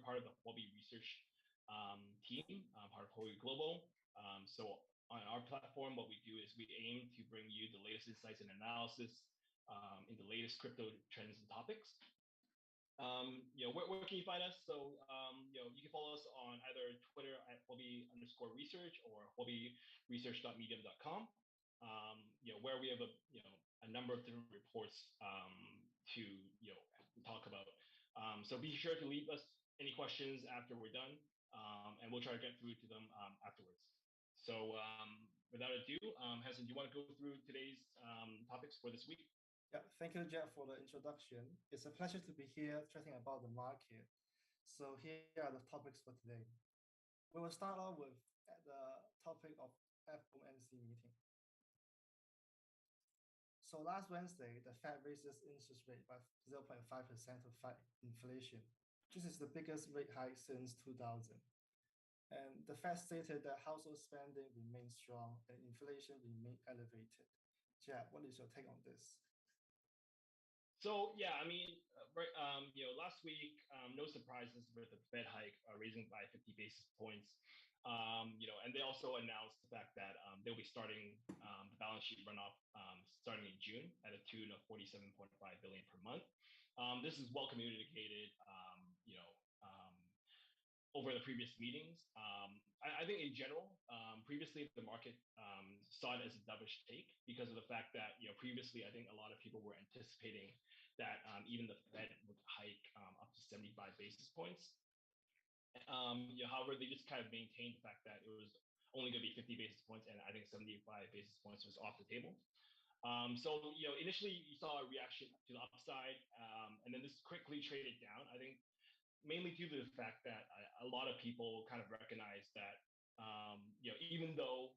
we're part of the Huobi research team, part of Huobi Global. So on our platform, what we do is we aim to bring you the latest insights and analysis in the latest crypto trends and topics. Where can you find us? So, you can follow us on either Twitter at Huobi_research or huobiresearch.medium.com. Where we have a number of different reports to talk about. So be sure to leave us any questions after we're done, and we'll try to get through to them afterwards. So without ado, Hassan, do you want to go through today's topics for this week? Yeah, thank you, Jeff, for the introduction. It's a pleasure to be here chatting about the market. So here are the topics for today. We will start off with the topic of FOMC meeting. So last Wednesday, the Fed raises interest rate by 0.5% to fight inflation. This is the biggest rate hike since 2000. And the Fed stated that household spending remains strong and inflation remains elevated. Jack, what is your take on this? So yeah, I mean, last week, no surprises with the Fed hike raising by 50 basis points. And they also announced the fact that they'll be starting the balance sheet runoff starting in June at a tune of 47.5 billion per month. This is well communicated, over the previous meetings. I think in general, previously the market saw it as a dovish take because of the fact that previously I think a lot of people were anticipating that even the Fed would hike up to 75 basis points. However, they just kind of maintained the fact that it was only going to be 50 basis points, and I think 75 basis points was off the table. So initially you saw a reaction to the upside, and then this quickly traded down. I think mainly due to the fact that a lot of people kind of recognized that even though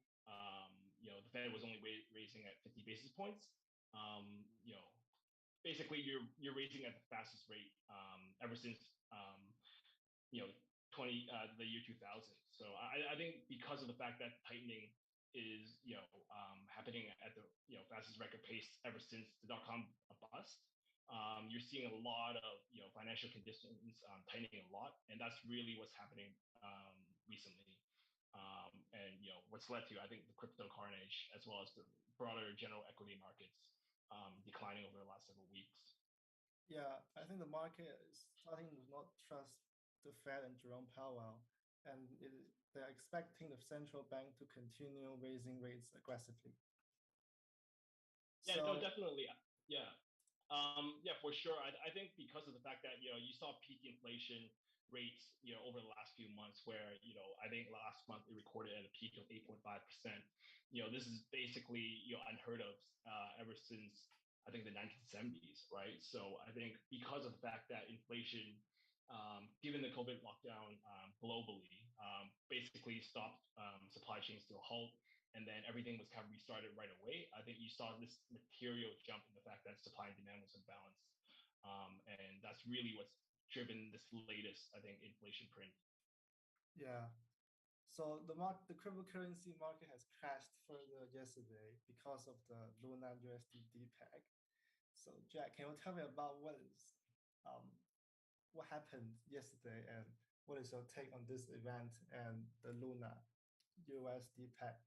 the Fed was only raising at 50 basis points, basically you're raising at the fastest rate ever since the year 2000. So I think because of the fact that tightening is happening at the fastest record pace ever since the dot-com bust, you're seeing a lot of financial conditions tightening a lot, and that's really what's happening recently. And what's led to, I think, the crypto carnage as well as the broader general equity markets declining over the last several weeks. Yeah, I think the market is starting to not trust the Fed and Jerome Powell, and they're expecting the central bank to continue raising rates aggressively. Yeah, no, definitely. Yeah. For sure. I think because of the fact that you saw peak inflation rates over the last few months, where I think last month it recorded at a peak of 8.5%. This is basically unheard of ever since I think the 1970s, right? So I think because of the fact that inflation, given the COVID lockdown globally, basically stopped supply chains to a halt, and then everything was kind of restarted right away. I think you saw this material jump in the fact that supply and demand was imbalanced. And that's really what's driven this latest, I think, inflation print. Yeah. So the cryptocurrency market has crashed further yesterday because of the Luna UST Depeg. So Jack, can you tell me about what happened yesterday and what is your take on this event and the Luna UST Depeg?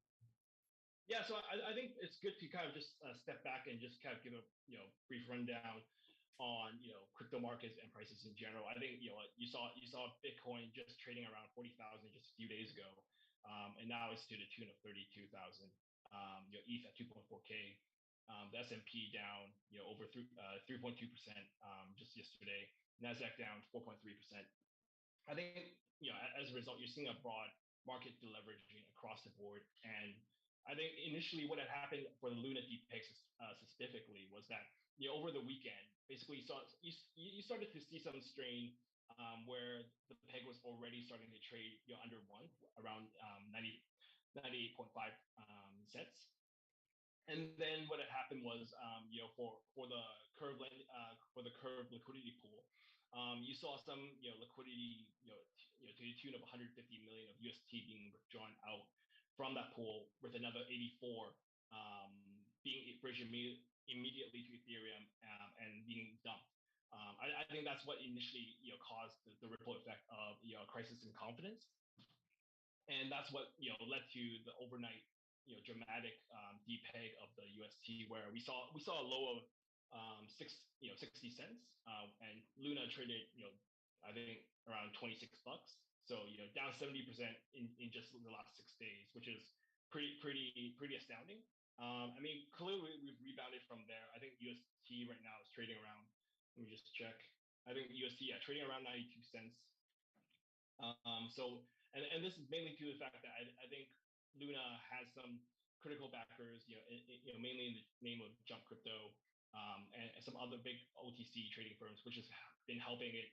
Yeah, so I think it's good to kind of just step back and just kind of give a brief rundown on crypto markets and prices in general. I think you saw Bitcoin just trading around 40,000 just a few days ago, and now it's to the tune of 32,000. ETH at 2.4K, the S&P down over 3.2% just yesterday. Nasdaq down 4.3%. I think as a result, you're seeing a broad market deleveraging across the board. And I think initially what had happened for the Luna Depeg specifically was that over the weekend, basically you started to see some strain where the peg was already starting to trade under one, around 98.5 cents. And then what had happened was for the curve liquidity pool, you saw some liquidity to the tune of 150 million of UST being withdrawn out from that pool, with another 84 being bridged immediately to Ethereum and being dumped. I think that's what initially caused the ripple effect of crisis in confidence, and that's what led to the overnight dramatic depeg of the UST, where we saw a low of 60 cents, and Luna traded I think around $26. So down 70% in just the last 6 days, which is pretty astounding. I mean, clearly we've rebounded from there. I think UST right now is trading around. Let me just check. I think UST trading around 92 cents. So and this is mainly due to the fact that I think Luna has some critical backers, mainly in the name of Jump Crypto, and some other big OTC trading firms, which has been helping it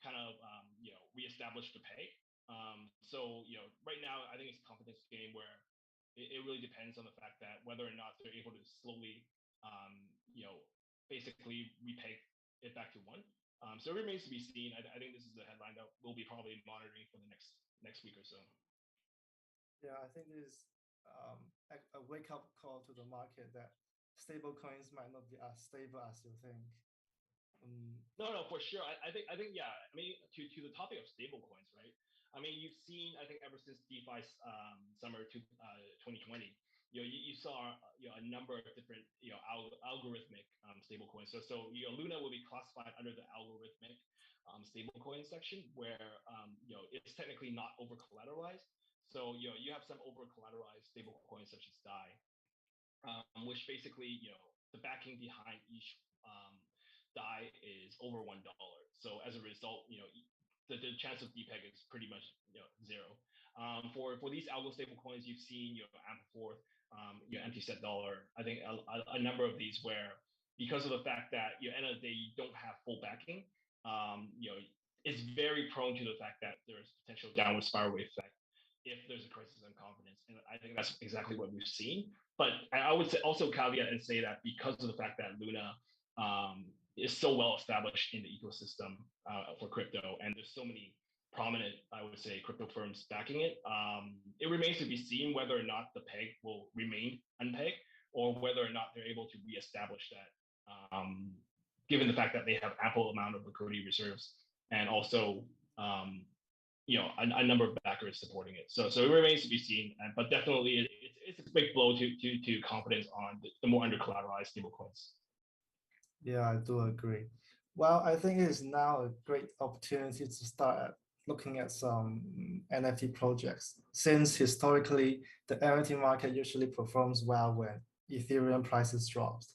kind of reestablish the pay. So right now I think it's a confidence game where it really depends on the fact that whether or not they're able to slowly basically repay it back to one. So it remains to be seen. I think this is a headline that we'll be probably monitoring for the next week or so. Yeah, I think this is a wake-up call to the market that stable coins might not be as stable as you think. No, for sure. I think yeah. I mean, to the topic of stable coins, right? I mean, you've seen, I think, ever since DeFi summer 2020, you saw a number of different algorithmic stable coins. So Luna will be classified under the algorithmic stable coin section, where it's technically not over collateralized. So you have some over collateralized stable coins such as DAI, which basically the backing behind each DAI is over $1. So as a result, the chance of Depeg is pretty much zero. For these algo stable coins, you've seen Ampleforth, empty set dollar. I think a number of these where, because of the fact that end of the day you don't have full backing, it's very prone to the fact that there's potential downward spiral effect if there's a crisis in confidence, and I think that's exactly what we've seen. But I would also caveat and say that because of the fact that Luna is so well established in the ecosystem for crypto, and there's so many prominent, I would say, crypto firms backing it, it remains to be seen whether or not the peg will remain unpegged, or whether or not they're able to reestablish that, given the fact that they have ample amount of liquidity reserves, and also a number of backers supporting it. So it remains to be seen, but definitely it's a big blow to confidence on the more under collateralized stablecoins. Yeah, I do agree. Well, I think it is now a great opportunity to start looking at some NFT projects, since historically the NFT market usually performs well when Ethereum prices drops.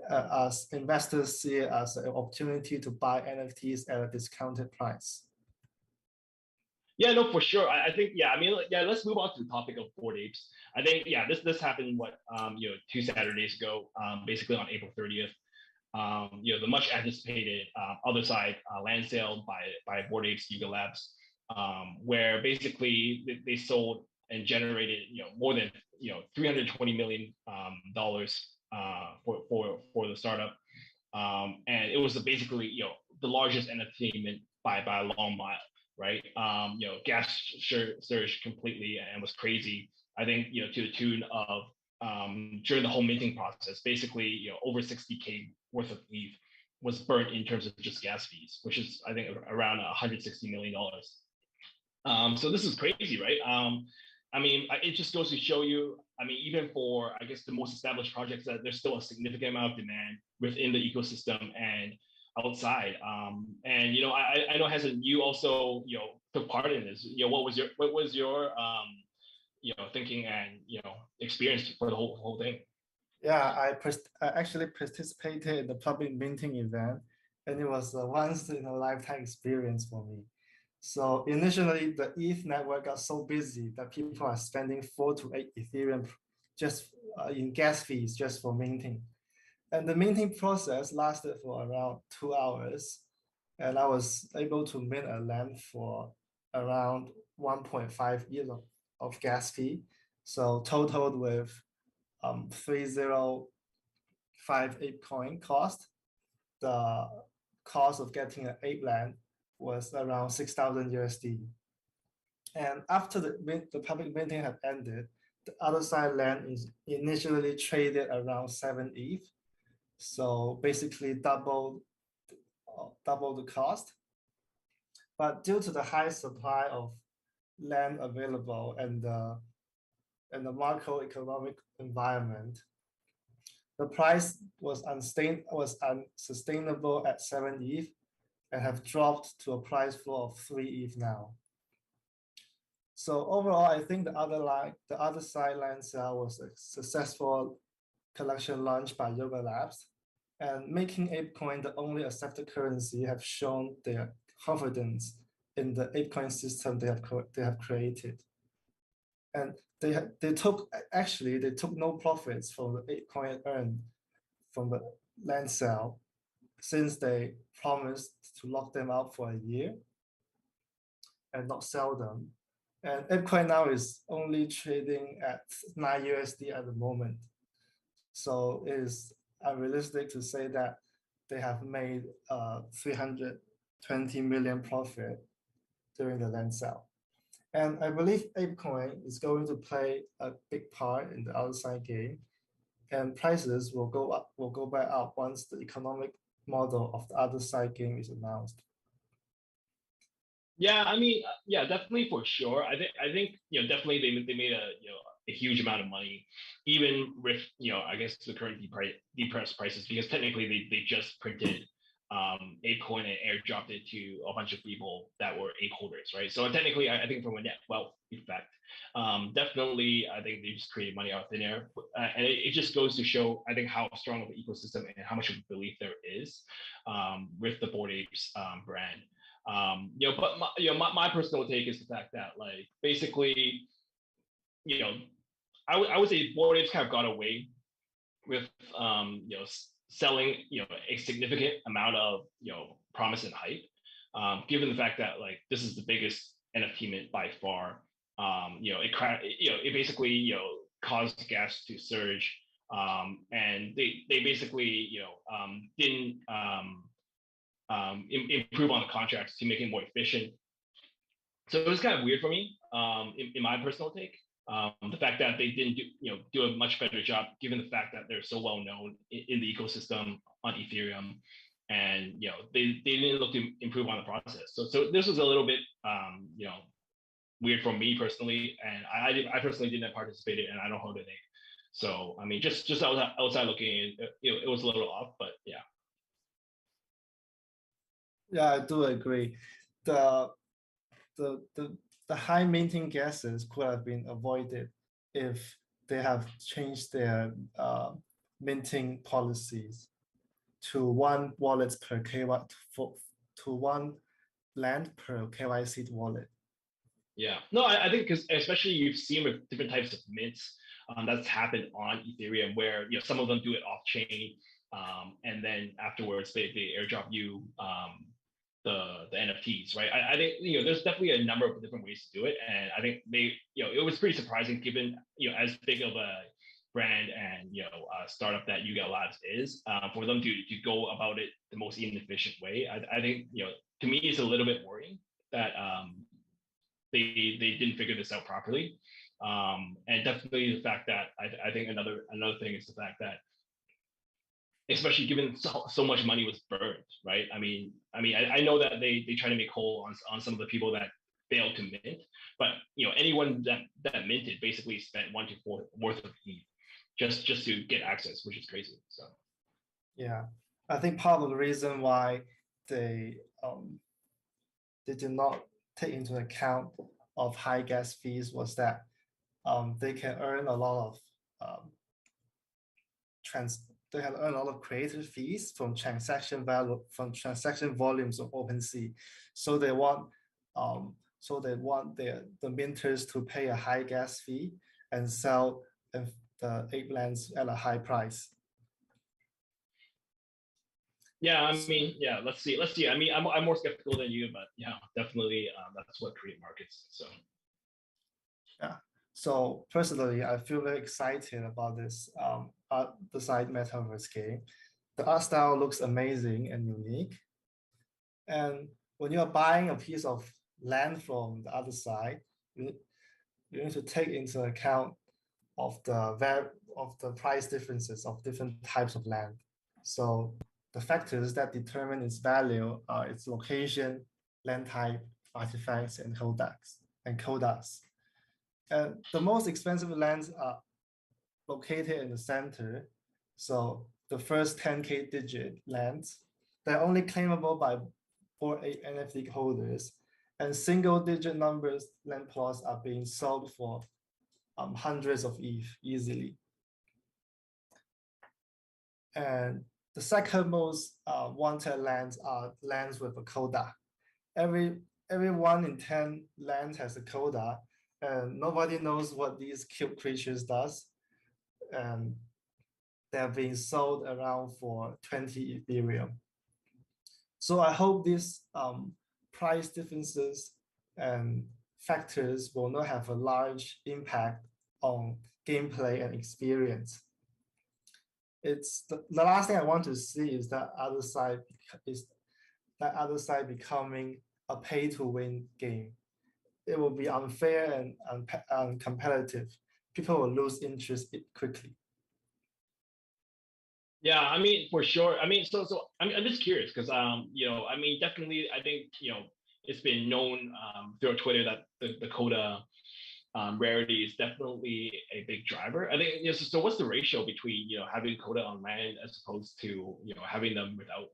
As investors see it as an opportunity to buy NFTs at a discounted price. Yeah, no, for sure. I think, yeah, I mean, yeah, let's move on to the topic of Bored Apes. I think, yeah, this happened, 2 Saturdays ago, basically on April 30th. The much anticipated other side land sale by Bored Apes Yuga Labs, where basically they sold and generated more than $320 million for the startup, and it was basically the largest entertainment by a long mile, right? Gas surged completely and was crazy. I think to the tune of during the whole minting process, basically over 60K worth of ETH was burnt in terms of just gas fees, which is I think around $160 million. So this is crazy, right? I mean, it just goes to show you, I mean, even for, I guess, the most established projects, that there's still a significant amount of demand within the ecosystem and outside. And I know, Hasan, you also took part in this. What was your thinking and experience for the whole thing? Yeah, I actually participated in the public minting event, and it was a once in a lifetime experience for me. So initially, the ETH network got so busy that people are spending 4 to 8 Ethereum just in gas fees just for minting. And the minting process lasted for around 2 hours. And I was able to mint a land for around 1.5 years of gas fee. So totaled with 3058 coin cost. The cost of getting an Ape Land was around 6,000 USD. And after the public minting had ended, the other side land is initially traded around 7 ETH. So basically double the cost. But due to the high supply of land available and the macroeconomic environment, the price was unsustainable at 7 ETH and have dropped to a price floor of 3 ETH now. So overall, I think the other side land sale was a successful collection launched by Yuga Labs, and making ApeCoin the only accepted currency have shown their confidence in the ApeCoin system they have created. And they took no profits from the ApeCoin earned from the land sale, since they promised to lock them out for a year and not sell them. And ApeCoin now is only trading at 9 USD at the moment. So it is unrealistic to say that they have made 320 million profit during the land sale. And I believe ApeCoin is going to play a big part in the outside game, and prices will go back up once the economic model of the other side game is announced. Yeah, I mean, yeah, definitely for sure. I think definitely they made a huge amount of money, even with I guess the current depressed prices, because technically they just printed ApeCoin and airdropped it to a bunch of people that were Ape holders, right? So technically, I think from a net wealth effect, definitely I think they just created money out of thin air, and it just goes to show I think how strong of an ecosystem and how much of a belief there is with the Bored Apes brand. But my personal take is the fact that like basically, I would say Bored Apes kind of got away with selling a significant amount of promise and hype, given the fact that like this is the biggest NFT mint by far. It basically caused gas to surge, and they basically didn't improve on the contracts to make it more efficient. So it was kind of weird for me, in my personal take. The fact that they didn't do a much better job, given the fact that they're so well known in the ecosystem on Ethereum, and they didn't look to improve on the process. So this was a little bit weird for me personally, and I personally didn't participate in it, and I don't hold it. So I mean, just outside looking in, it was a little off, but yeah. Yeah, I do agree. The high minting gases could have been avoided if they have changed their minting policies to one wallet per to one land per KYC wallet. Yeah, no, I think because especially you've seen with different types of mints that's happened on Ethereum, where some of them do it off chain, and then afterwards they airdrop you the NFTs, right? I think there's definitely a number of different ways to do it, and I think they it was pretty surprising given as big of a brand and startup that Yuga Labs is, for them to go about it the most inefficient way. I think to me it's a little bit worrying that they didn't figure this out properly, and definitely the fact that I think another thing is the fact that, especially given so much money was burned, right? I mean, I know that they try to make whole on some of the people that failed to mint, but anyone that minted basically spent 1 to 4 worth of ETH just to get access, which is crazy. So yeah, I think part of the reason why they did not take into account of high gas fees was that they can earn a lot of creative fees from transaction volumes of OpenSea. So they want the minters to pay a high gas fee and sell the Ape Lands at a high price. Yeah, I mean, yeah, let's see. I mean, I'm more skeptical than you, but yeah, definitely that's what create markets. So yeah. So personally, I feel very excited about this the side metaverse game. The art style looks amazing and unique. And when you are buying a piece of land from the other side, you need to take into account of the price differences of different types of land. So the factors that determine its value are its location, land type, artifacts, and codas. And the most expensive lands are located in the center. So the first 10K digit lands, they're only claimable by Bored Ape NFT holders, and single digit numbers land plots are being sold for hundreds of ETH easily. And the second most wanted lands are lands with a coda. Every 1 in 10 lands has a coda, and nobody knows what these cute creatures does. And they're being sold around for 20 Ethereum. So I hope these price differences and factors will not have a large impact on gameplay and experience. It's the last thing I want to see is that other side becoming a pay-to-win game. It will be unfair and uncompetitive. People will lose interest quickly. Yeah, I mean, for sure. I mean, I'm just curious because you know, I mean, definitely, I think, you know, it's been known through Twitter that the coda rarity is definitely a big driver. I think, you know, so what's the ratio between, you know, having coda on land as opposed to, you know, having them without?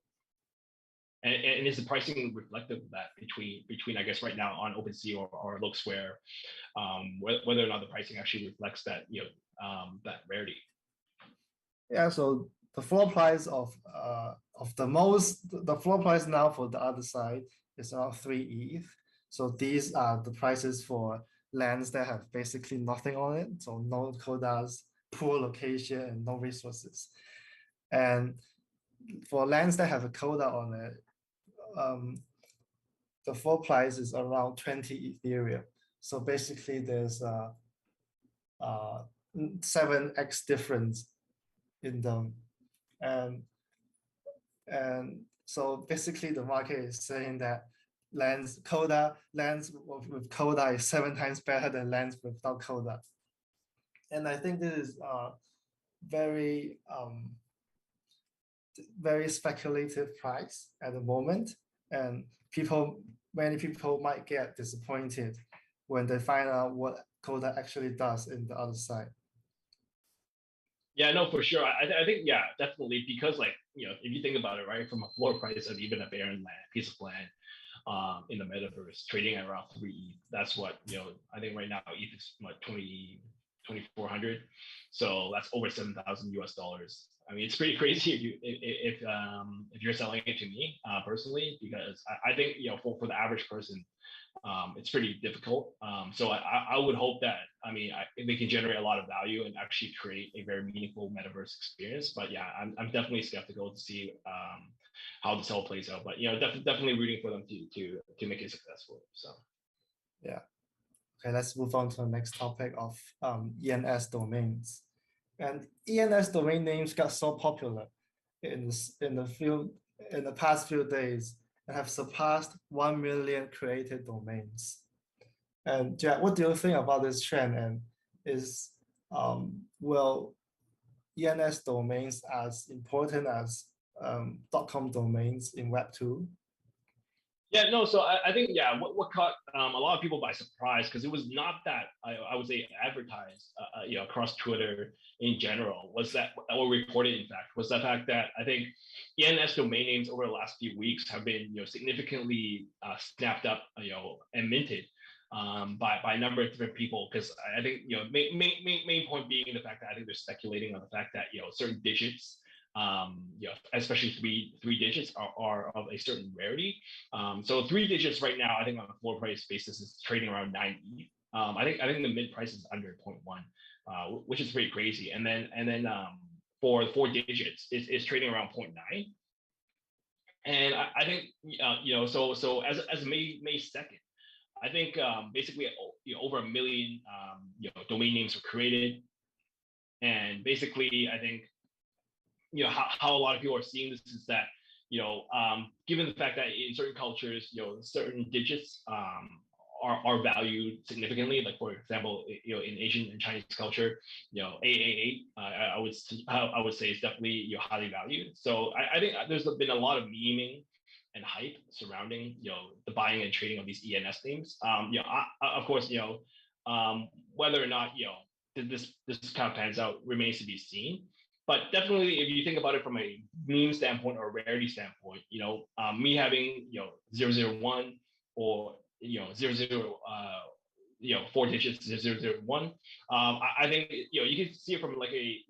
And is the pricing reflective of that between I guess right now on OpenSea or Looksware, whether or not the pricing actually reflects that, you know, that rarity? Yeah, so the floor price of the floor price now for the other side is around 3 ETH. So these are the prices for lands that have basically nothing on it. So no codas, poor location, and no resources. And for lands that have a coda on it, the floor price is around 20 Ethereum. So basically there's a 7x difference in them. And so basically the market is saying that lands with coda is 7 times better than lands without coda. And I think this is very speculative price at the moment, and many people might get disappointed when they find out what coda actually does in the other side. Yeah, no, for sure. I think, yeah, definitely, because, like, you know, if you think about it, right, from a floor price of even a barren piece of land in the metaverse trading at around 3 ETH, that's what, you know, I think right now ETH is what, 2,400. So that's over $7,000 US. I mean, it's pretty crazy if you're selling it to me personally, because I think, you know, for the average person, it's pretty difficult. So I would hope that, I mean, they can generate a lot of value and actually create a very meaningful metaverse experience. But yeah, I'm definitely skeptical to see how this all plays out. But, you know, definitely rooting for them to make it successful. So yeah. Okay, let's move on to the next topic of ENS domains. And ENS domain names got so popular in the past few days and have surpassed 1 million created domains. And Jack, what do you think about this trend? And will ENS domains as important as .com domains in Web 2? Yeah, no, so I think, yeah, what caught a lot of people by surprise, because it was not that, I would say, advertised, you know, across Twitter in general, was that, or reported, in fact, was the fact that I think ENS domain names over the last few weeks have been, you know, significantly snapped up, you know, and minted by a number of different people. Because I think, you know, main point being the fact that I think they're speculating on the fact that, you know, certain digits, you know, especially three digits are of a certain rarity. So 3 digits right now, I think on a floor price basis is trading around 9 ETH. I think the mid price is under 0.1, which is pretty crazy. And then for 4 digits is trading around 0.9. And I think, you know, so as May 2nd, I think basically, you know, over 1 million you know, domain names were created. And basically, I think, you know, how a lot of people are seeing this is that, you know, given the fact that in certain cultures, you know, certain digits are valued significantly. Like, for example, you know, in Asian and Chinese culture, you know, 888, I would say is definitely, you know, highly valued. So I think there's been a lot of memeing and hype surrounding, the buying and trading of these ENS names. Of course, whether or not, this kind of pans out remains to be seen. But definitely, if you think about it from a meme standpoint or rarity standpoint, me having, 001 or, 00, 4 digits 001. I think, you can see it from like a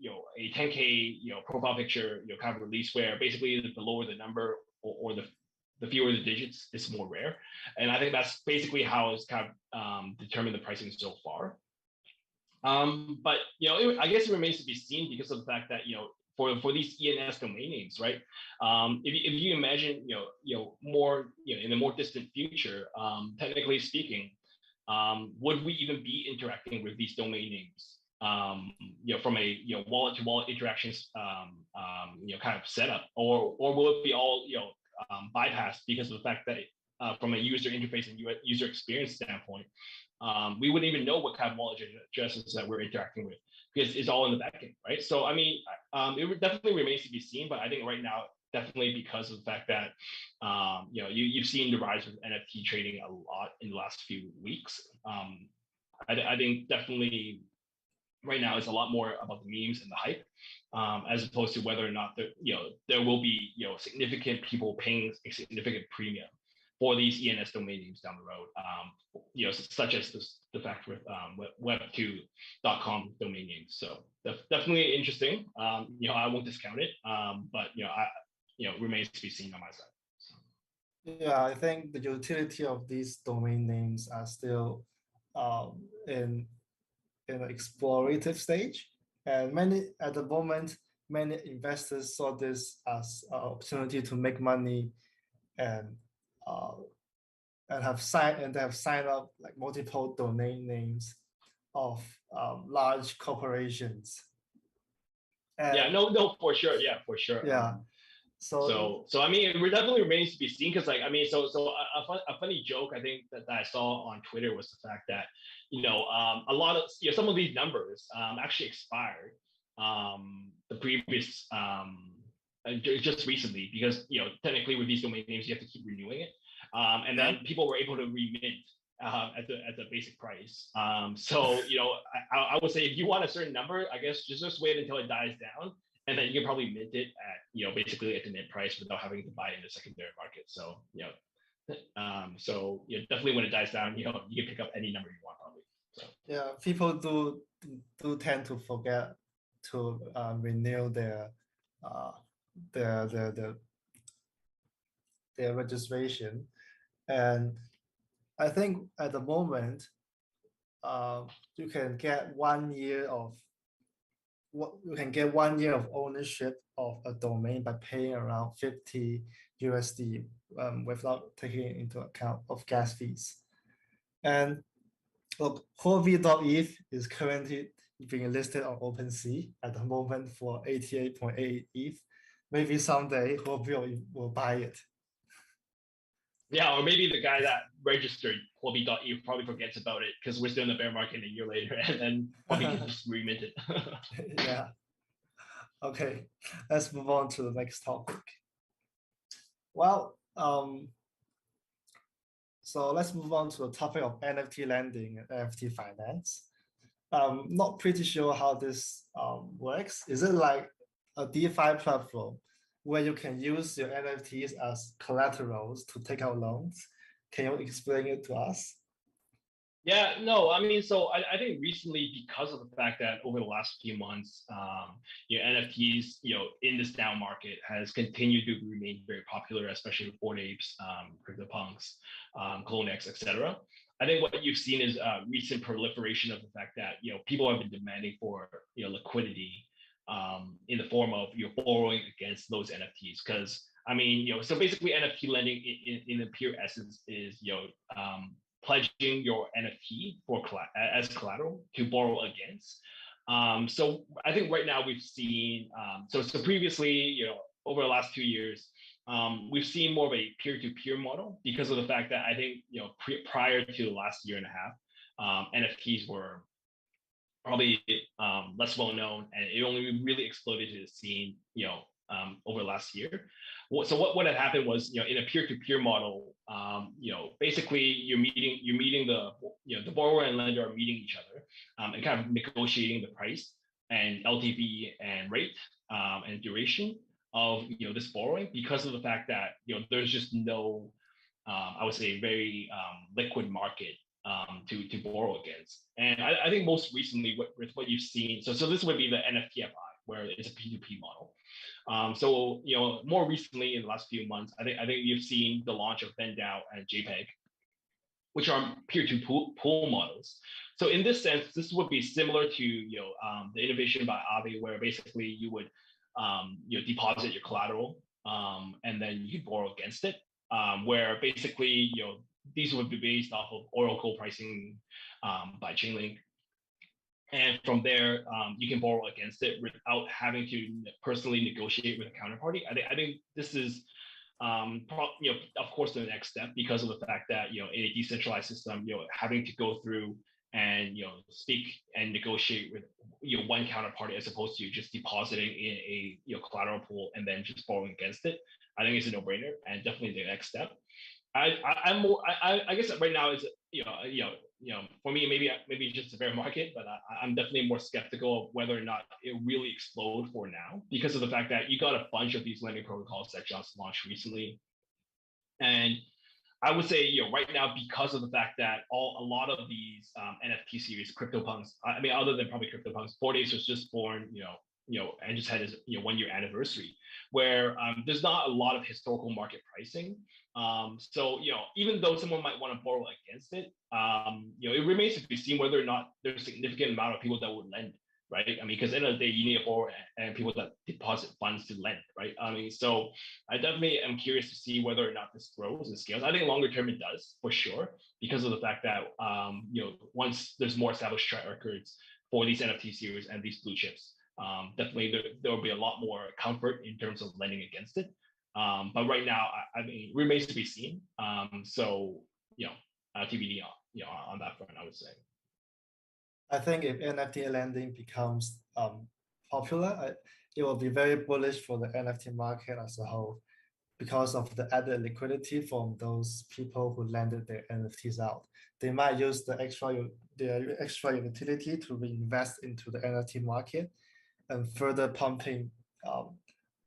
10K, profile picture, kind of release where basically the lower the number or the fewer the digits is more rare. And I think that's basically how it's kind of determined the pricing so far. But I guess it remains to be seen because of the fact that for these ENS domain names, right? If you imagine more in the more distant future, technically speaking, would we even be interacting with these domain names? From a wallet to wallet interactions, kind of setup, or will it be all bypassed because of the fact that from a user interface and user experience standpoint, we wouldn't even know what kind of wallet addresses that we're interacting with because it's all in the backend, right? So I mean, it definitely remains to be seen, but I think right now, definitely because of the fact that you've seen the rise of NFT trading a lot in the last few weeks. I think definitely right now it's a lot more about the memes and the hype, as opposed to whether or not there will be significant people paying a significant premium for these ENS domain names down the road, such as the fact with web2.com domain names. So definitely interesting. I won't discount it, but remains to be seen on my side. So. Yeah, I think the utility of these domain names are still in an explorative stage, and at the moment many investors saw this as an opportunity to make money and have signed up like multiple domain names of large corporations. And no, for sure. Yeah, for sure. Yeah. So I mean, it definitely remains to be seen because, like, I mean, so a funny joke I think that I saw on Twitter was the fact that a lot of some of these numbers actually expired the previous just recently because technically with these domain names you have to keep renewing it, and then people were able to remint at the basic price. So I would say if you want a certain number, I guess just wait until it dies down. And then you can probably mint it at, basically at the mint price without having to buy it in the secondary market. So, definitely when it dies down, you can pick up any number you want probably. So. Yeah, people do tend to forget to renew their registration. And I think at the moment, you can get 1 year of ownership of a domain by paying around 50 USD without taking into account of gas fees. And look, Huobi.eth is currently being listed on OpenSea at the moment for 88.8 ETH. Maybe someday Huobi will buy it. Yeah, or maybe the guy that registered Huobi.eth probably forgets about it because we're still in the bear market a year later, and then probably can just remint it. Yeah. Okay, let's move on to the next topic. Well, so let's move on to the topic of NFT lending and NFT finance. Not pretty sure how this works. Is it like a DeFi platform where you can use your NFTs as collaterals to take out loans? Can you explain it to us? Yeah, no, I mean, so I think recently, because of the fact that over the last few months, NFTs, in this down market has continued to remain very popular, especially with Bored Apes, CryptoPunks, CloneX, etc. I think what you've seen is recent proliferation of the fact that people have been demanding for liquidity in the form of borrowing against those NFTs, because I mean, so basically NFT lending in the pure essence is pledging your NFT as collateral to borrow against. So I think right now we've seen so previously, over the last 2 years, we've seen more of a peer-to-peer model because of the fact that I think prior to the last year and a half, NFTs were probably less well known, and it only really exploded to the scene over the last year. So what had happened was, in a peer-to-peer model, basically you're meeting the borrower and lender are meeting each other and kind of negotiating the price and LTV and rate and duration of this borrowing, because of the fact that there's just no I would say very liquid market to borrow against. And I think most recently with what you've seen, so this would be the NFTFI, where it's a P2P model. So more recently in the last few months, I think you've seen the launch of FendDAO and JPEG, which are peer-to-pool models. So in this sense, this would be similar to the innovation by Aave, where basically you would deposit your collateral and then you borrow against it. Where basically these would be based off of Oracle pricing by Chainlink. And from there, you can borrow against it without having to personally negotiate with a counterparty. I think this is, of course, the next step, because of the fact that in a decentralized system, having to go through and speak and negotiate with one counterparty as opposed to just depositing in a collateral pool and then just borrowing against it, I think it's a no-brainer and definitely the next step. I guess right now is for me maybe just a bear market, but I'm definitely more skeptical of whether or not it really explode for now, because of the fact that you got a bunch of these lending protocols that just launched recently, and I would say right now, because of the fact that a lot of these NFT series, CryptoPunks, I mean other than probably CryptoPunks, 4 Days was just born and just had his 1 year anniversary, where there's not a lot of historical market pricing. So even though someone might want to borrow against it, it remains to be seen whether or not there's a significant amount of people that would lend, right? I mean, because at the end of the day, you need a borrower and people that deposit funds to lend, right? I mean, so I definitely am curious to see whether or not this grows and scales. I think longer term it does, for sure, because of the fact that once there's more established track records for these NFT series and these blue chips, definitely there will be a lot more comfort in terms of lending against it. But right now, I mean, it remains to be seen. So TBD on that front, I would say. I think if NFT lending becomes popular, it will be very bullish for the NFT market as a whole, because of the added liquidity from those people who lended their NFTs out. They might use their extra utility to reinvest into the NFT market and further pumping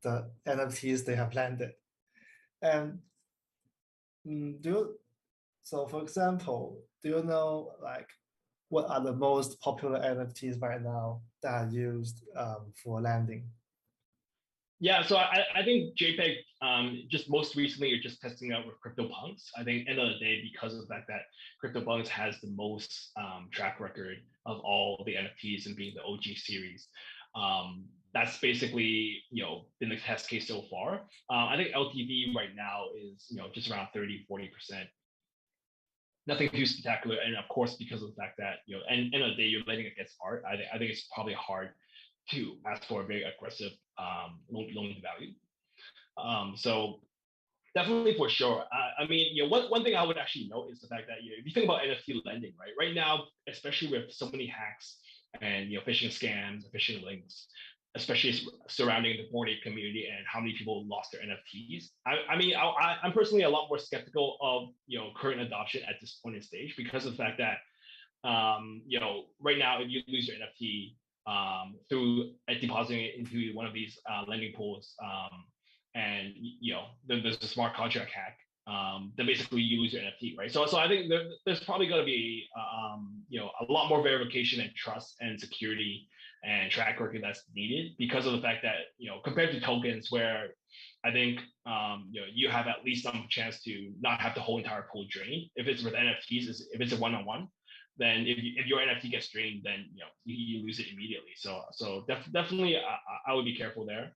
the NFTs they have landed. And so for example, do you know what are the most popular NFTs right now that are used for lending? Yeah, so I think JPEG just most recently are just testing out with CryptoPunks. I think end of the day, because of the fact that CryptoPunks has the most track record of all the NFTs and being the OG series, that's basically been the test case so far. I think LTV right now is just around 30-40%. Nothing too spectacular, and of course, because of the fact that end of the day you're lending against art, I think it's probably hard to ask for a very aggressive loan value. So definitely for sure. I mean, one thing I would actually note is the fact that if you think about NFT lending, right now, especially with so many hacks and phishing scams, phishing links, especially surrounding the Bored Ape community and how many people lost their NFTs. I'm personally a lot more skeptical of current adoption at this point in stage, because of the fact that right now, if you lose your NFT through depositing it into one of these lending pools, and there's a smart contract hack, then basically you lose your NFT, right? So I think there's probably going to be a lot more verification and trust and security and track record that's needed, because of the fact that compared to tokens, where I think you have at least some chance to not have the whole entire pool drained. If it's with NFTs, if it's a one-on-one, then if your NFT gets drained, then you lose it immediately. So definitely I would be careful there,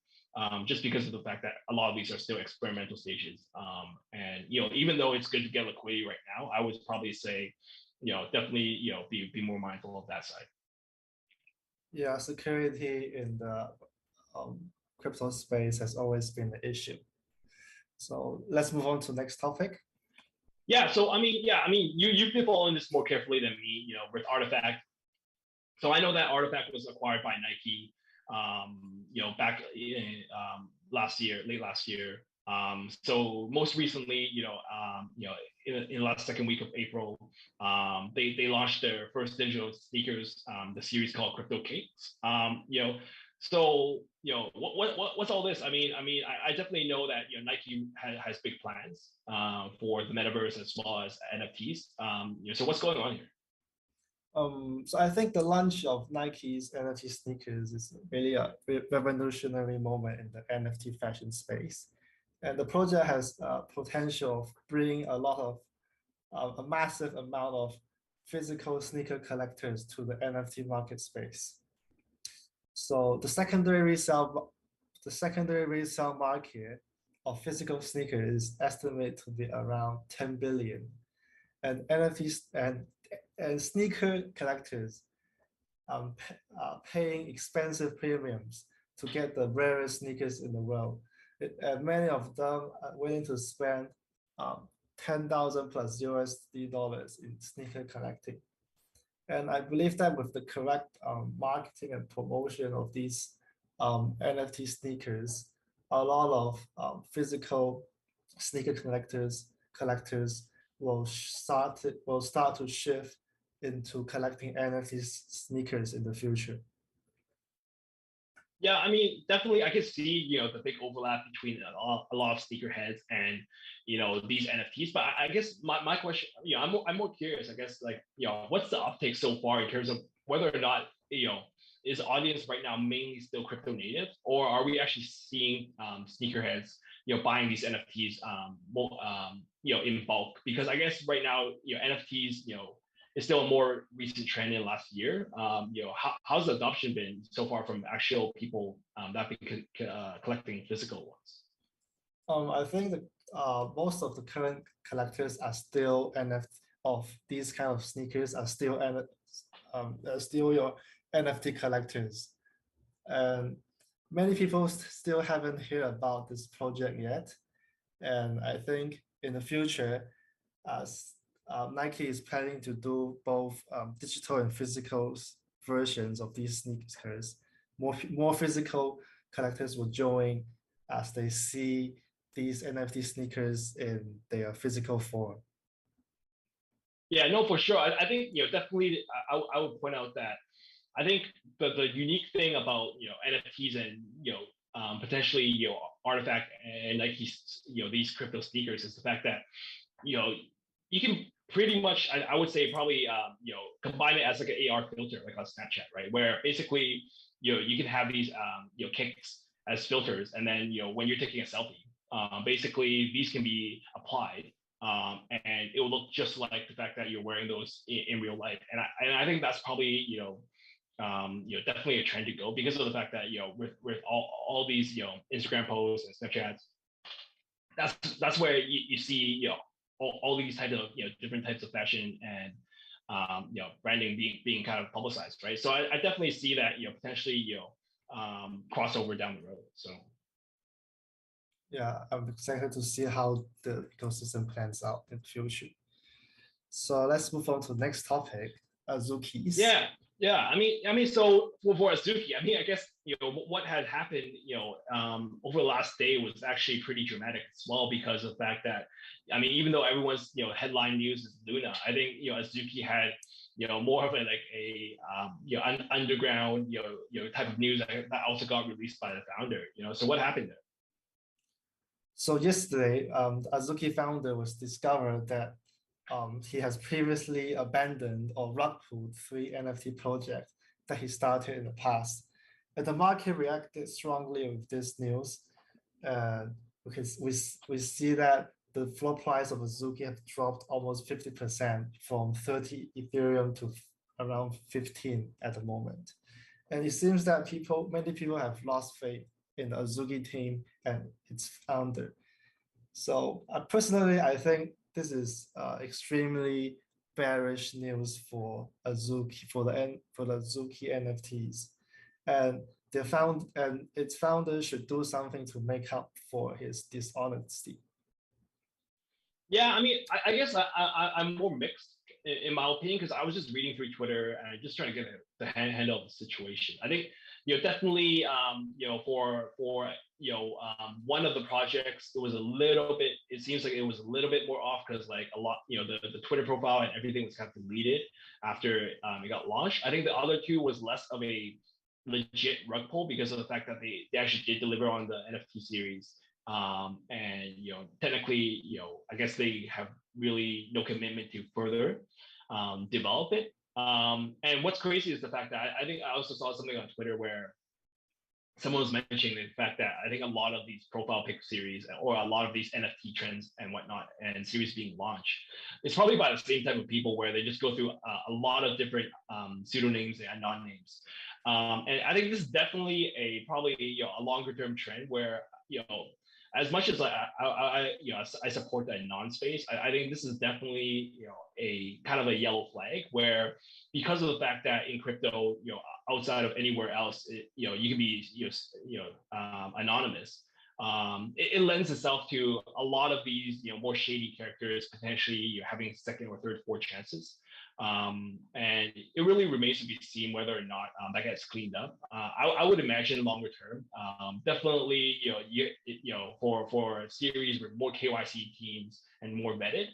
just because of the fact that a lot of these are still experimental stages. And even though it's good to get liquidity right now, I would probably say definitely be more mindful of that side. Yeah, security in the crypto space has always been an issue. So let's move on to next topic. Yeah, so you've been following this more carefully than me, with Artifact. So I know that Artifact was acquired by Nike, back late last year. So most recently, in the last second week of April, they launched their first digital sneakers, the series called Crypto Cakes. So what's all this? I definitely know that Nike has big plans for the metaverse as well as NFTs. So what's going on here? So I think the launch of Nike's NFT sneakers is really a revolutionary moment in the NFT fashion space. And the project has potential of bringing a massive amount of physical sneaker collectors to the NFT market space. So the secondary resale market of physical sneakers is estimated to be around 10 billion. And NFTs and sneaker collectors paying expensive premiums to get the rarest sneakers in the world. Many of them are willing to spend 10,000 plus USD dollars in sneaker collecting. And I believe that with the correct marketing and promotion of these NFT sneakers, a lot of physical sneaker collectors will start to shift into collecting NFT sneakers in the future. Yeah, definitely, I can see the big overlap between a lot of sneakerheads and these NFTs. But I guess my question, I'm more curious. I guess what's the uptake so far in terms of whether or not is the audience right now mainly still crypto native, or are we actually seeing sneakerheads buying these NFTs in bulk? Because I guess right now NFTs it's still a more recent trend in last year. How's the adoption been so far from actual people that have been collecting physical ones? I think that most of the current collectors are still NFT of these kind of sneakers are still your NFT collectors, and many people still haven't heard about this project yet. And I think in the future, as Nike is planning to do both digital and physical versions of these sneakers. More physical collectors will join as they see these NFT sneakers in their physical form. Yeah, no, for sure. I think definitely. I would point out that I think the unique thing about NFTs and potentially Artifact and Nike's these crypto sneakers is the fact that you can pretty much, I would say probably combine it as like an AR filter, like on Snapchat, right? Where basically you can have these kicks as filters, and then when you're taking a selfie, basically these can be applied, and it will look just like the fact that you're wearing those in real life. And I think that's probably definitely a trend to go, because of the fact that with all these Instagram posts and Snapchats, that's where you see all these types of different types of fashion and branding being kind of publicized, right? So I definitely see that potentially crossover down the road. So yeah, I'm excited to see how the ecosystem plans out in the future. So let's move on to the next topic, Azukis. Yeah. So for Azuki, I guess what had happened over the last day was actually pretty dramatic as well, because of the fact that even though everyone's headline news is Luna, I think Azuki had more of underground type of news that also got released by the founder. So what happened there? So yesterday, the Azuki founder was discovered that he has previously abandoned or rug pulled 3 NFT projects that he started in the past. And the market reacted strongly with this news, because we see that the floor price of Azuki have dropped almost 50% from 30 Ethereum to around 15 at the moment. And it seems that many people have lost faith in the Azuki team and its founder. So personally, I think this is extremely bearish news for Azuki, for the Azuki NFTs, and its founder should do something to make up for his dishonesty. Yeah, I guess I'm more mixed in my opinion, because I was just reading through Twitter and just trying to get the handle of the situation. I think definitely, for one of the projects, it was a little bit. It seems like it was a little bit more off because like a lot, the Twitter profile and everything was kind of deleted after it got launched. I think the other two was less of a legit rug pull because of the fact that they actually did deliver on the NFT series. And technically, I guess they have really no commitment to further develop it. And what's crazy is the fact that I think I also saw something on Twitter where someone was mentioning the fact that I think a lot of these profile pic series or a lot of these NFT trends and whatnot and series being launched, it's probably by the same type of people where they just go through a lot of different pseudonyms and non-names. And I think this is definitely probably a longer term trend where as much as I support that non-space, I think this is definitely a kind of a yellow flag where because of the fact that in crypto outside of anywhere else you can be anonymous. It lends itself to a lot of these more shady characters potentially having second or third, fourth chances. And it really remains to be seen whether or not that gets cleaned up. I would imagine longer term, definitely, for a series with more KYC teams and more vetted,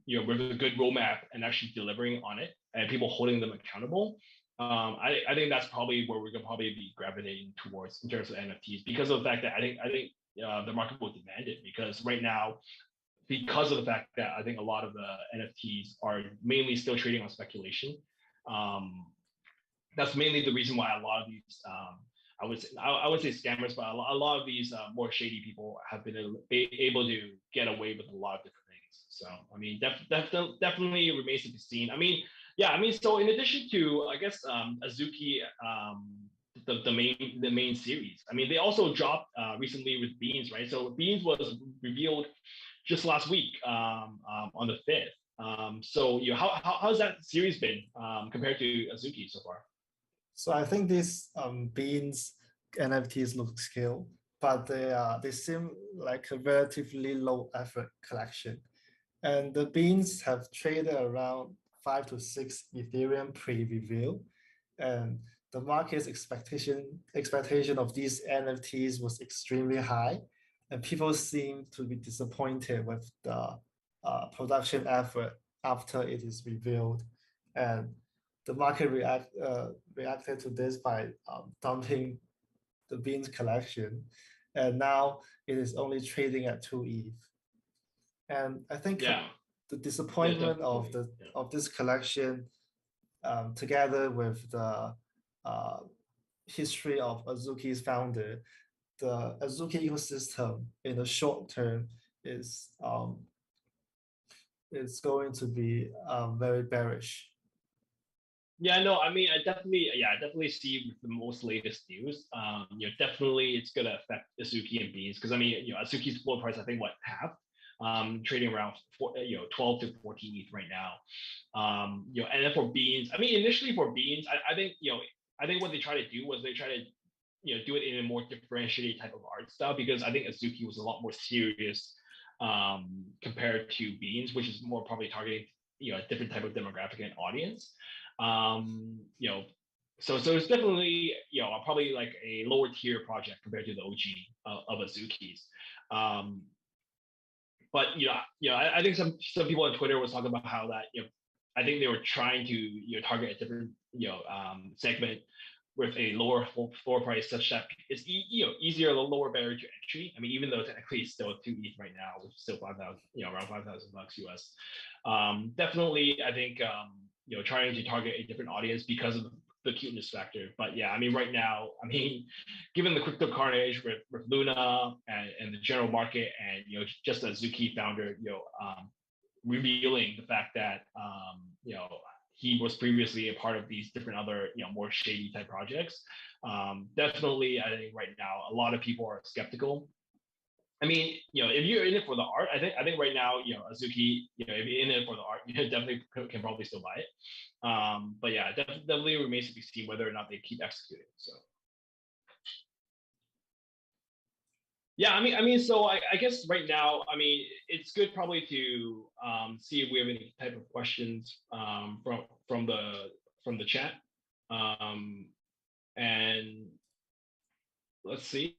with a good roadmap and actually delivering on it and people holding them accountable. I think that's probably where we're gonna probably be gravitating towards in terms of NFTs because of the fact that I think the market will demand it because right now, because of the fact that I think a lot of the NFTs are mainly still trading on speculation. That's mainly the reason why a lot of these, I would say scammers, but a lot of these more shady people have been able to get away with a lot of different things. So, I mean, definitely remains to be seen. I mean, yeah, I mean, so in addition to, I guess, Azuki, the main series, I mean, they also dropped recently with Beans, right? So Beans was revealed just last week on the 5th. So how's that series been compared to Azuki so far? So I think these Beans NFTs look scale, but they seem like a relatively low effort collection. And the Beans have traded around 5 to 6 Ethereum pre-reveal. And the market's expectation of these NFTs was extremely high. And people seem to be disappointed with the production effort after it is revealed. And the market reacted to this by dumping the Beans collection. And now it is only trading at 2 ETH. And I think the disappointment of this collection, together with the history of Azuki's founder, the Azuki ecosystem in the short term is going to be very bearish. Yeah, no, I mean, I definitely see with the most latest news. Definitely it's gonna affect Azuki and Beans because I mean, Azuki's floor price I think half. Trading around 12 to 14 ETH right now. And then for Beans, I mean, initially for Beans, I think what they try to do was they try to do it in a more differentiated type of art style because I think Azuki was a lot more serious compared to Beans, which is more probably targeting a different type of demographic and audience. So it's definitely probably like a lower tier project compared to the OG of Azuki's. But I think some people on Twitter was talking about how that I think they were trying to target a different segment with a lower floor price such that it's easier, lower barrier to entry. I mean, even though technically it's still 2 ETH right now, it's still 5,000, around $5,000 US. Definitely, I think trying to target a different audience because of the cuteness factor. But yeah, I mean, right now, I mean, given the crypto carnage with Luna and the general market, and just a Azuki founder, revealing the fact that he was previously a part of these different other more shady type projects. Definitely, I think right now a lot of people are skeptical. I mean, if you're in it for the art, I think right now, Azuki, if you're in it for the art, you definitely can probably still buy it. But yeah, definitely remains to be seen whether or not they keep executing. So. Yeah, I mean, so I guess right now, I mean, it's good probably to see if we have any type of questions from the chat. And let's see.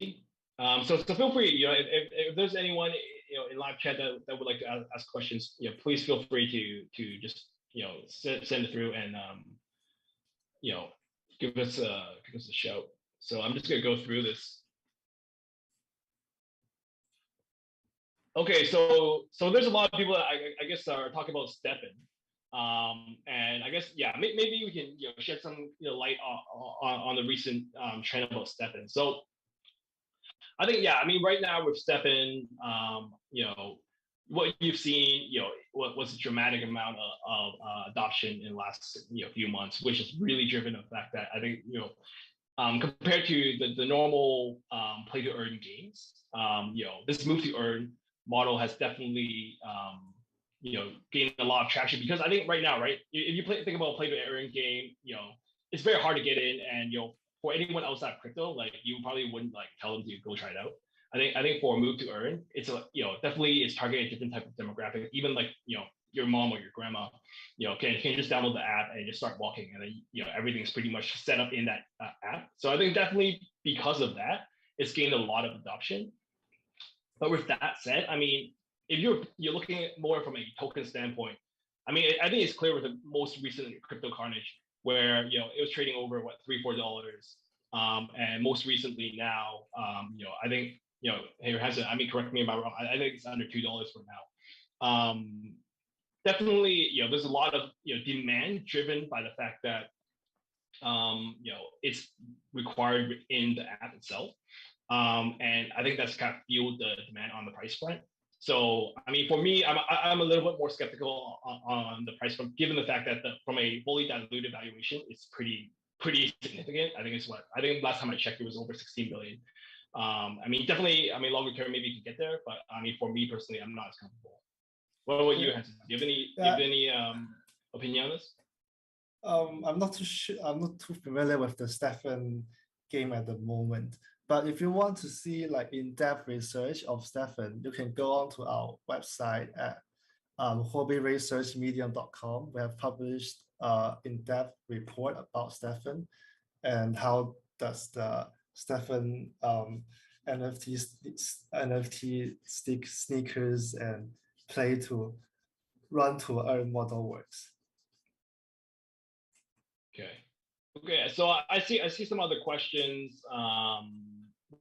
So feel free, if there's anyone, in live chat that would like to ask questions, please feel free to just, send it through and, give us a shout. So I'm just gonna go through this. Okay, so there's a lot of people that I guess are talking about Stephen. And I guess, yeah, maybe we can, shed some light on the recent trend about Stephen. So I think, yeah, I mean, right now with Stephen, what you've seen, what was a dramatic amount of adoption in the last few months, which has really driven the fact that I think, compared to the normal play to earn games, this move to earn model has definitely gained a lot of traction, because I think right now, right, if you think about a play to earn game, it's very hard to get in, and for anyone outside of crypto, like you probably wouldn't like tell them to go try it out. I think for a move to earn, it's definitely it's targeting a different type of demographic. Even like your mom or your grandma, can just download the app and just start walking, and then everything's pretty much set up in that app. So I think definitely because of that, it's gained a lot of adoption. But with that said, I mean, if you're looking at more from a token standpoint, I mean, I think it's clear with the most recent crypto carnage, where it was trading over what $3-4, and most recently now, I think here has it. I mean, correct me if I'm wrong. I think it's under $2 for now. Definitely, there's a lot of demand driven by the fact that it's required in the app itself, and I think that's kind of fueled the demand on the price front. So, I mean, for me, I'm a little bit more skeptical on the price front, given the fact that from a fully diluted valuation, it's pretty significant. I think last time I checked, it was over 16 billion. I mean, definitely, I mean, longer term, maybe you can get there, but I mean, for me personally, I'm not as comfortable. What about you, Hanson? Do you have any opinion on this? I'm not too sure. I'm not too familiar with the Stephen game at the moment. But if you want to see like in-depth research of Stephen, you can go on to our website at huobiresearchmedium.com. We have published in-depth report about Stephen and how does the Stephen NFT sneakers and play to run to earn model works. Okay. So I see some other questions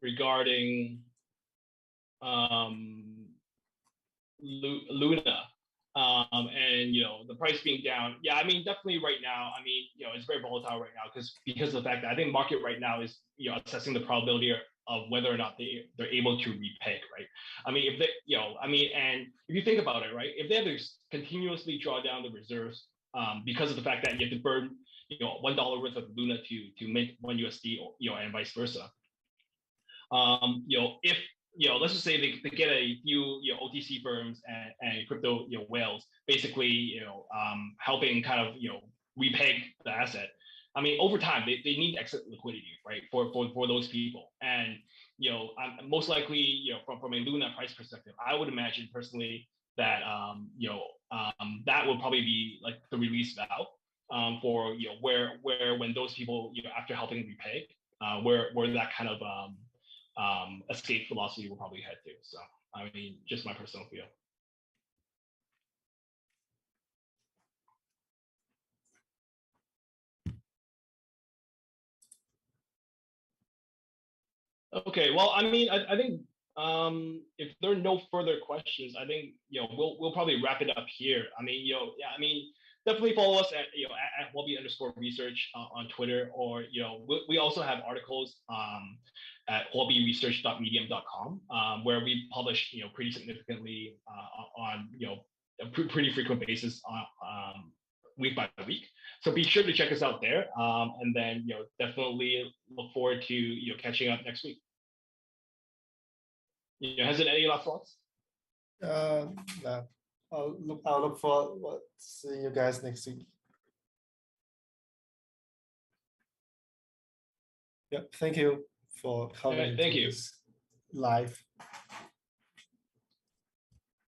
regarding Luna, and the price being down. Yeah, I mean, definitely right now, I mean, it's very volatile right now because of the fact that I think market right now is assessing the probability of whether or not they're able to repeg, right? I mean, if they and if you think about it, right, if they have to continuously draw down the reserves because of the fact that you have to burn $1 worth of Luna to mint $1 USD, and vice versa. If let's just say they get a few OTC firms and crypto whales basically helping kind of repeg the asset. I mean, over time they need exit liquidity, right, for those people. And most likely from a Luna price perspective, I would imagine personally that that would probably be like the release valve for where when those people after helping repay where that kind of escape philosophy will probably head to. So I mean, just my personal feel. Okay, well, I mean, I think if there are no further questions, I think we'll probably wrap it up here. I mean, yeah, I mean, definitely follow us at at Huobi_research on Twitter, or we also have articles at huobiresearch.medium.com where we publish pretty significantly on a pretty frequent basis on week by week. So be sure to check us out there, and then definitely look forward to catching up next week. Has it any last thoughts? No. I'll look forward to seeing you guys next week. Yep. Thank you for coming. Thank you. Live.